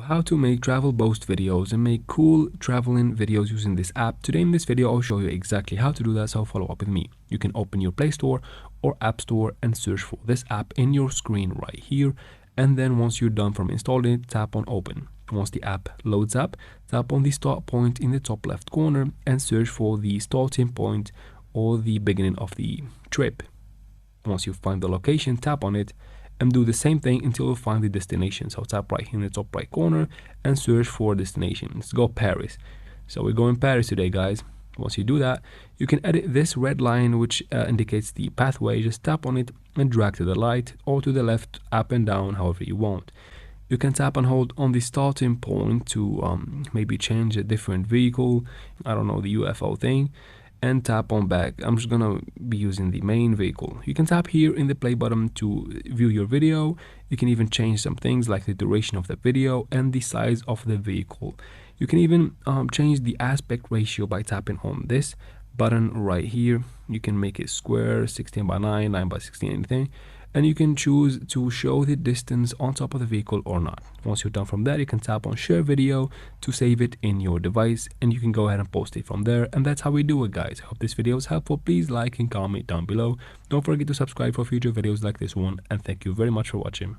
how to make travel boast videos and make cool traveling videos using this app. Today in this video I'll show you exactly how to do that, so follow up with me. You can open your Play Store or App Store and search for this app in your screen right here, and then once you're done from installing it, tap on open. Once the app loads up, tap on the start point in the top left corner and search for the starting point or the beginning of the trip. Once you find the location, tap on it and do the same thing until you find the destination. So tap right here in the top right corner and search for destination. Let's go Paris. So we're going Paris today, guys. Once you do that, you can edit this red line which indicates the pathway. Just tap on it and drag to the right or to the left, up and down, however you want. You can tap and hold on the starting point to maybe change a different vehicle, I don't know, the UFO thing, and tap on back. I'm just gonna be using the main vehicle. You can tap here in the play button to view your video. You can even change some things like the duration of the video and the size of the vehicle. You can even change the aspect ratio by tapping on this button right here. You can make it square, 16 by 9, 9 by 16, anything, and you can choose to show the distance on top of the vehicle or not. Once you're done from that, you can tap on share video to save it in your device, and you can go ahead and post it from there. And that's how we do it, guys. I hope this video was helpful. Please like and comment down below. Don't forget to subscribe for future videos like this one, and thank you very much for watching.